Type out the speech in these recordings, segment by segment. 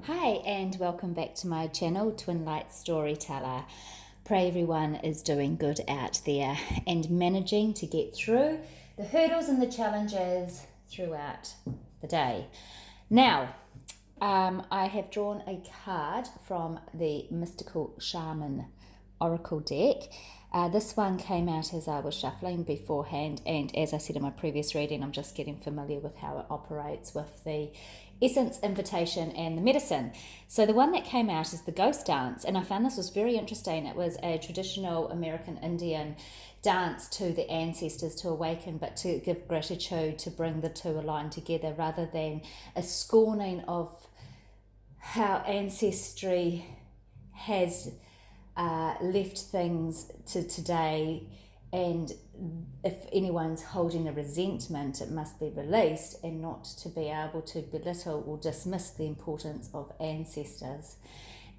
Hi, and welcome back to my channel, Twin Light Storyteller. Pray everyone is doing good out there and managing to get through the hurdles and the challenges throughout the day. Now, I have drawn a card from the Mystical Shaman Oracle deck. This one came out as I was shuffling beforehand, and as I said in my previous reading, I'm just getting familiar with how it operates with the essence, invitation, and the medicine. So the one that came out is the ghost dance, and I found this was very interesting. It was a traditional American Indian dance to the ancestors to awaken, but to give gratitude, to bring the two aligned together, rather than a scorning of how ancestry has left things to today, and if anyone's holding a resentment, it must be released, and not to be able to belittle or dismiss the importance of ancestors.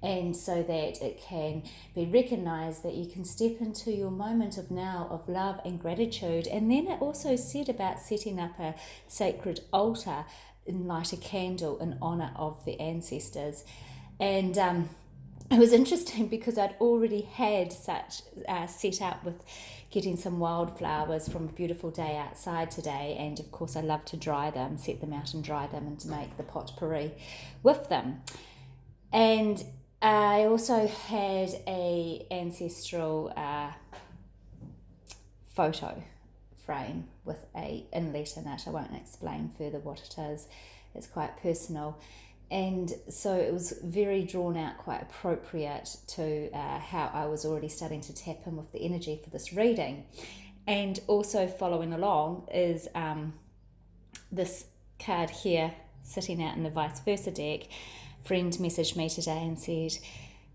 And so that it can be recognized that you can step into your moment of now of love and gratitude. And then it also said about setting up a sacred altar and light a candle in honor of the ancestors. And it was interesting because I'd already had such set up with getting some wildflowers from a beautiful day outside today, and of course I love to dry them, set them out and dry them, and to make the potpourri with them. And I also had a ancestral photo frame with a inlet in it. I won't explain further what it is. It's quite personal. And so it was very drawn out, quite appropriate to how I was already starting to tap in with the energy for this reading. And also following along is this card here sitting out in the vice versa deck. Friend messaged me today and said,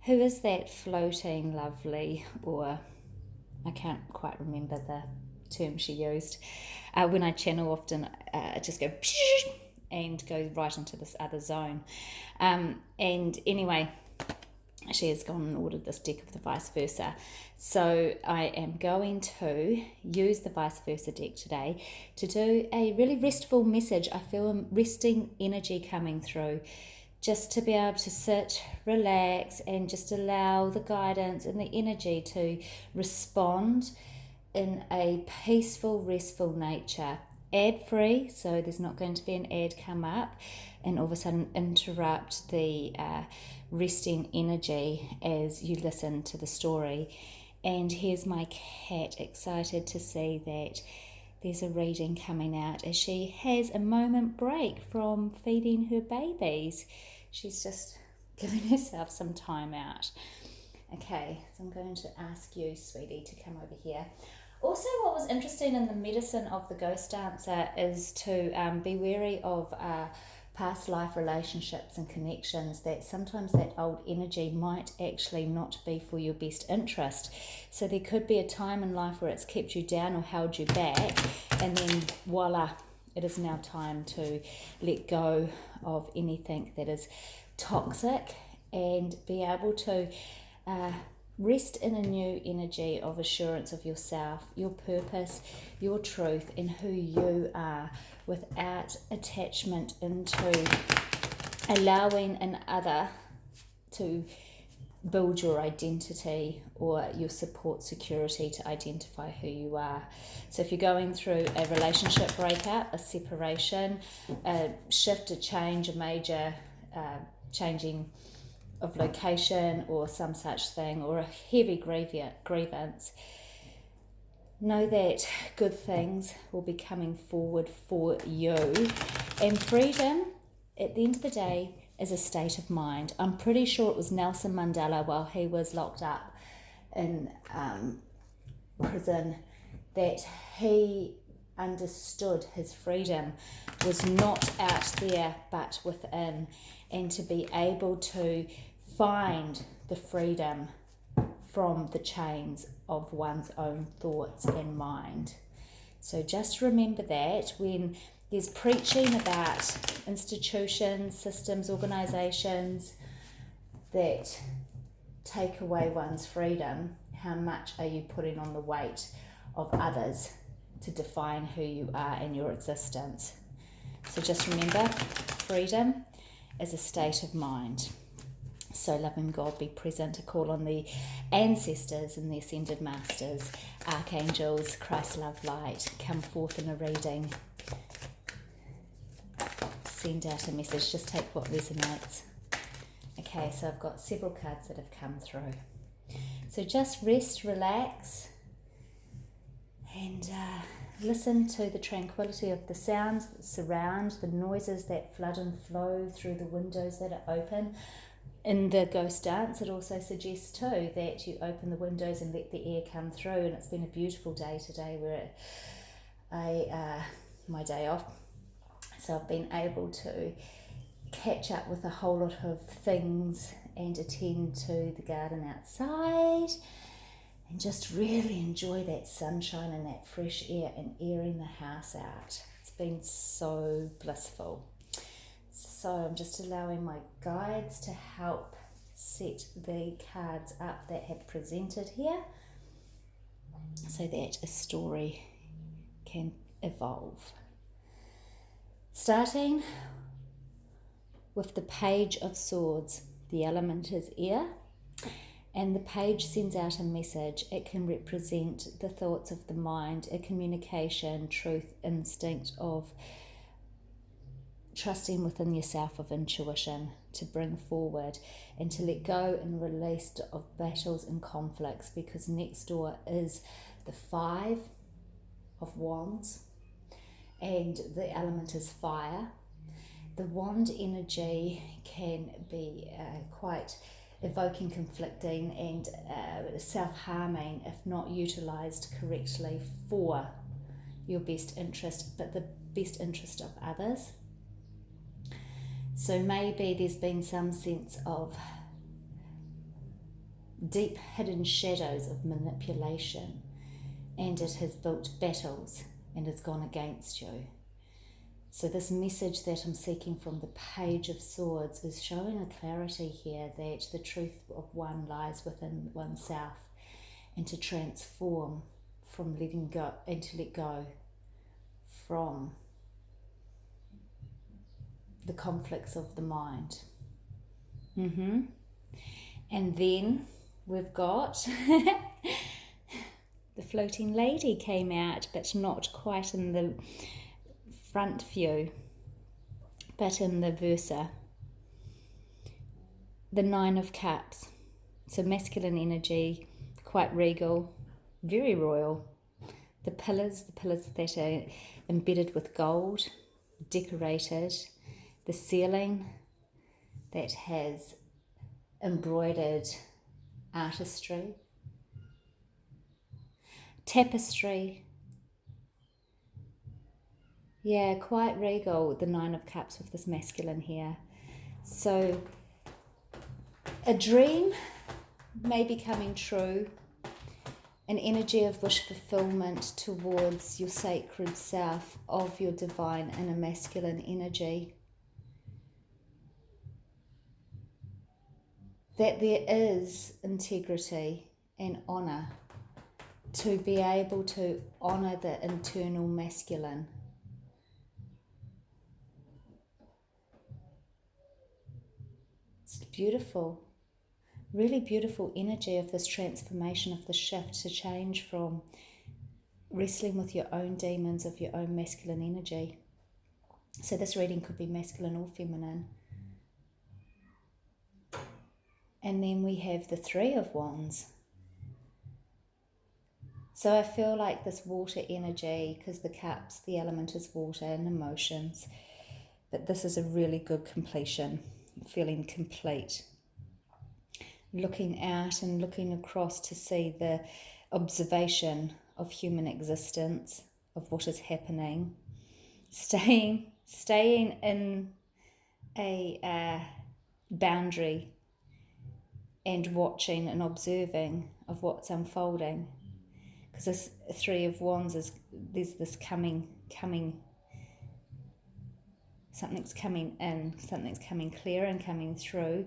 "Who is that floating lovely," or I can't quite remember the term she used. When I channel often, I just go and go right into this other zone. And anyway, she has gone and ordered this deck of the vice versa. So I am going to use the vice versa deck today to do a really restful message. I feel a resting energy coming through, just to be able to sit, relax, and just allow the guidance and the energy to respond in a peaceful, restful nature. Ad-free, so there's not going to be an ad come up and all of a sudden interrupt the resting energy as you listen to the story. And here's my cat, excited to see that there's a reading coming out as she has a moment break from feeding her babies. She's just giving herself some time out. Okay, so I'm going to ask you, sweetie, to come over here. Also, what was interesting in the medicine of the ghost dancer is to be wary of past life relationships and connections, that sometimes that old energy might actually not be for your best interest. So there could be a time in life where it's kept you down or held you back, and then voila, it is now time to let go of anything that is toxic and be able to rest in a new energy of assurance of yourself, your purpose, your truth, and who you are, without attachment into allowing an other to build your identity or your support security to identify who you are. So if you're going through a relationship breakup, a separation, a shift, a change, a major changing of location or some such thing, or a heavy grievance, know that good things will be coming forward for you. And freedom, at the end of the day, is a state of mind. I'm pretty sure it was Nelson Mandela, while he was locked up in prison, that he understood his freedom was not out there but within, and to be able to find the freedom from the chains of one's own thoughts and mind. So just remember that when there's preaching about institutions, systems, organisations that take away one's freedom, how much are you putting on the weight of others to define who you are and your existence? So just remember freedom as a state of mind. So loving God, be present, to call on the ancestors and the ascended masters, archangels, Christ love light, come forth in a reading. Send out a message, just take what resonates. Okay, so I've got several cards that have come through. So just rest, relax, and listen to the tranquility of the sounds that surround, the noises that flood and flow through the windows that are open. In the ghost dance, it also suggests too that you open the windows and let the air come through. And it's been a beautiful day today. My day off, so I've been able to catch up with a whole lot of things and attend to the garden outside and just really enjoy that sunshine and that fresh air and airing the house out. It's been so blissful. So I'm just allowing my guides to help set the cards up that have presented here so that a story can evolve. Starting with the Page of Swords. The element is air, and the page sends out a message. It can represent the thoughts of the mind, a communication, truth, instinct of trusting within yourself, of intuition, to bring forward and to let go and release of battles and conflicts, because next door is the 5 of Wands and the element is fire. The wand energy can be quite evoking, conflicting and self-harming if not utilised correctly for your best interest, but the best interest of others. So maybe there's been some sense of deep hidden shadows of manipulation, and it has built battles and has gone against you. So this message that I'm seeking from the Page of Swords is showing a clarity here that the truth of one lies within oneself, and to transform from letting go and to let go from the conflicts of the mind. And then we've got the floating lady came out, but not quite in the front view, but in the versa. The 9 of Cups. So masculine energy, quite regal, very royal. The pillars that are embedded with gold, decorated. The ceiling that has embroidered artistry. Tapestry. Yeah, quite regal, the 9 of Cups with this masculine here. So a dream may be coming true, an energy of wish fulfillment towards your sacred self, of your divine inner masculine energy. That there is integrity and honour, to be able to honour the internal masculine. It's beautiful, really beautiful energy of this transformation, of the shift, to change from wrestling with your own demons of your own masculine energy. So this reading could be masculine or feminine. And then we have the 3 of Wands. So I feel like this water energy, because the cups, the element is water and emotions, but this is a really good completion, feeling complete. Looking out and looking across to see the observation of human existence, of what is happening, staying in a boundary and watching and observing of what's unfolding. Because this 3 of Wands is, there's this coming, something's coming in, something's coming clear and coming through.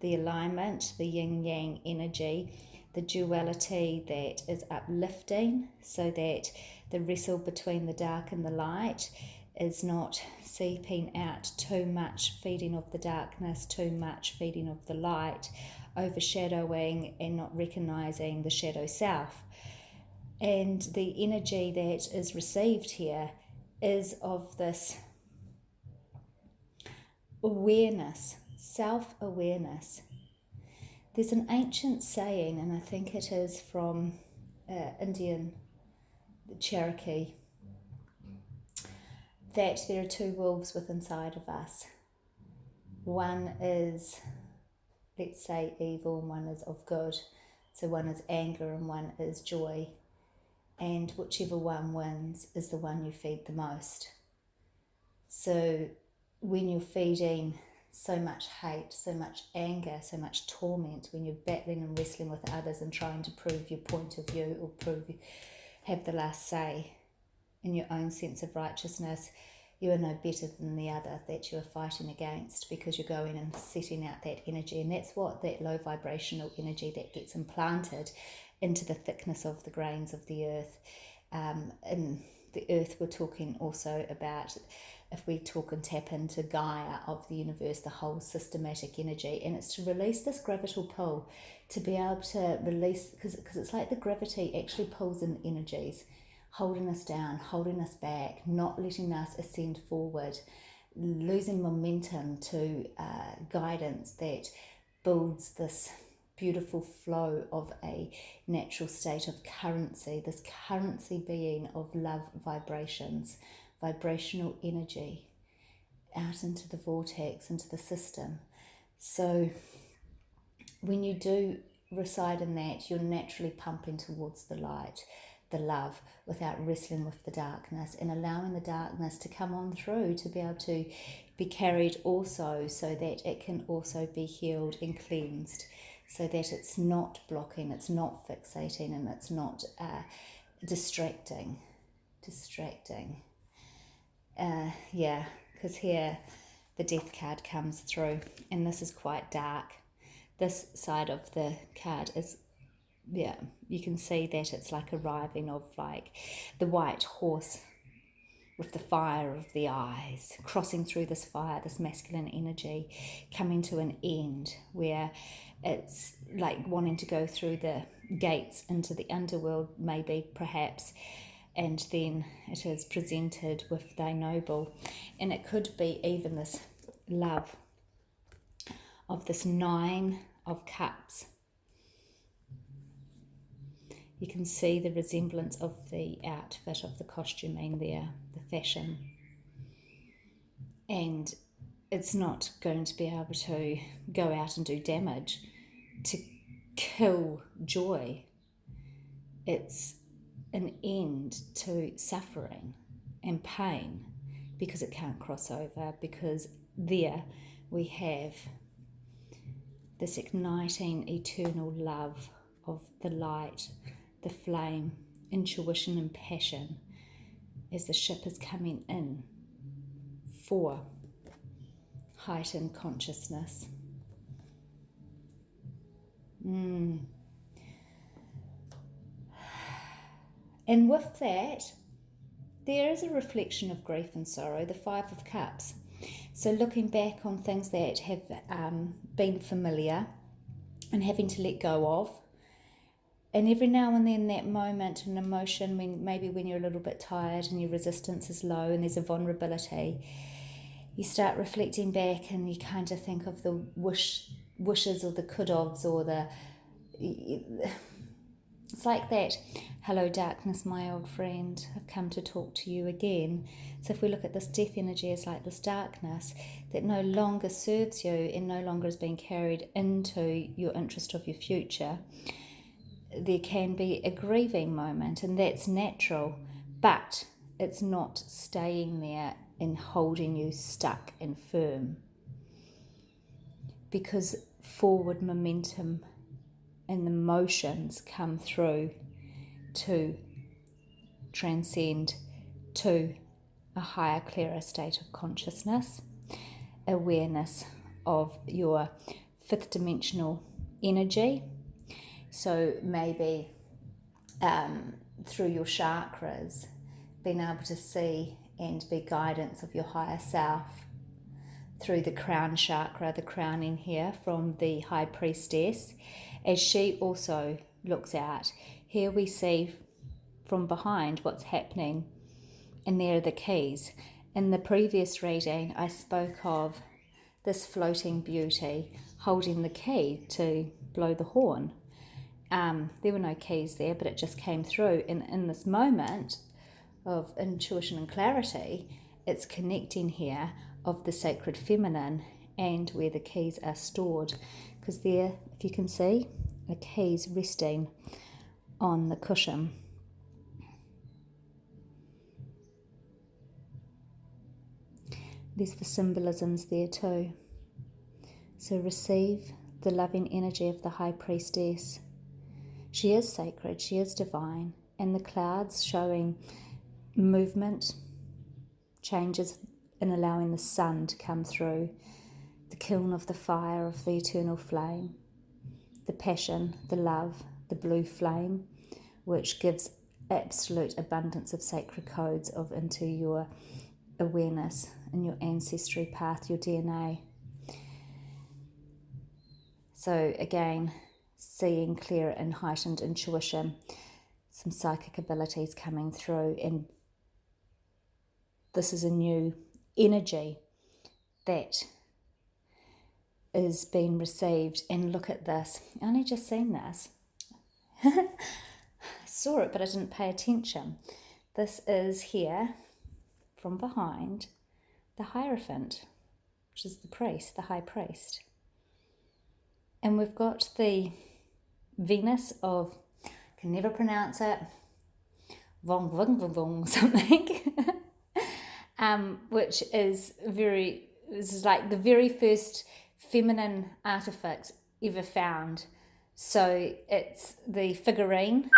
The alignment, the yin-yang energy, the duality that is uplifting, so that the wrestle between the dark and the light is not seeping out too much, feeding of the darkness, too much feeding of the light, overshadowing and not recognizing the shadow self. And the energy that is received here is of this awareness, self-awareness. There's an ancient saying, and I think it is from Indian Cherokee, that there are two wolves within inside of us. One is, let's say, evil, and one is of good. So one is anger and one is joy. And whichever one wins is the one you feed the most. So when you're feeding so much hate, so much anger, so much torment, when you're battling and wrestling with others and trying to prove your point of view or prove you have the last say in your own sense of righteousness, you are no better than the other that you are fighting against, because you're going and setting out that energy. And that's what that low vibrational energy that gets implanted into the thickness of the grains of the earth. In the earth, we're talking also about, if we talk and tap into Gaia of the universe, the whole systematic energy, and it's to release this gravitational pull, to be able to release, because it's like the gravity actually pulls in energies, holding us down, holding us back, not letting us ascend forward, losing momentum to guidance that builds this beautiful flow of a natural state of currency, this currency being of love vibrations, vibrational energy out into the vortex, into the system. So when you do reside in that, you're naturally pumping towards the light, the love, without wrestling with the darkness, and allowing the darkness to come on through, to be able to be carried also, so that it can also be healed and cleansed, so that it's not blocking, it's not fixating, and it's not distracting. Because here the death card comes through, and this is quite dark. This side of the card is, you can see that it's like arriving of like the white horse with the fire of the eyes, crossing through this fire, this masculine energy, coming to an end, where it's like wanting to go through the gates into the underworld, maybe, perhaps, and then it is presented with thy noble. And it could be even this love of this 9 of Cups. You can see the resemblance of the outfit, of the costuming there, the fashion. And it's not going to be able to go out and do damage to kill joy. It's an end to suffering and pain, because it can't cross over, because there we have this igniting eternal love of the light, the flame, intuition and passion, as the ship is coming in for heightened consciousness. And with that, there is a reflection of grief and sorrow, the 5 of Cups. So looking back on things that have been familiar and having to let go of. And every now and then that moment, an emotion, when you're a little bit tired and your resistance is low and there's a vulnerability, you start reflecting back and you kind of think of the wishes or the could-haves, or it's like that, hello darkness, my old friend, I've come to talk to you again. So if we look at this death energy as like this darkness that no longer serves you and no longer is being carried into your interest of your future, there can be a grieving moment, and that's natural, but it's not staying there and holding you stuck and firm, because forward momentum and the motions come through to transcend to a higher, clearer state of consciousness, awareness of your 5th dimensional energy. So maybe through your chakras, being able to see and be guidance of your higher self through the crown chakra, the crowning here from the High Priestess, as she also looks out. Here we see from behind what's happening, and there are the keys. In the previous reading, I spoke of this floating beauty holding the key to blow the horn. There were no keys there, but it just came through. And in this moment of intuition and clarity, it's connecting here of the sacred feminine and where the keys are stored. Because there, if you can see, the keys resting on the cushion. There's the symbolisms there too. So receive the loving energy of the High Priestess. She is sacred, she is divine, and the clouds showing movement, changes in allowing the sun to come through, the kiln of the fire of the eternal flame, the passion, the love, the blue flame, which gives absolute abundance of sacred codes of into your awareness and your ancestry path, your DNA. So again, seeing clear and heightened intuition, some psychic abilities coming through, and this is a new energy that is being received. And look at this, I only just seen this. I saw it, but I didn't pay attention. This is here from behind the Hierophant, which is the priest, the high priest. And we've got the Venus of, I can never pronounce it, something, which is this is like the very first feminine artifact ever found. So it's the figurine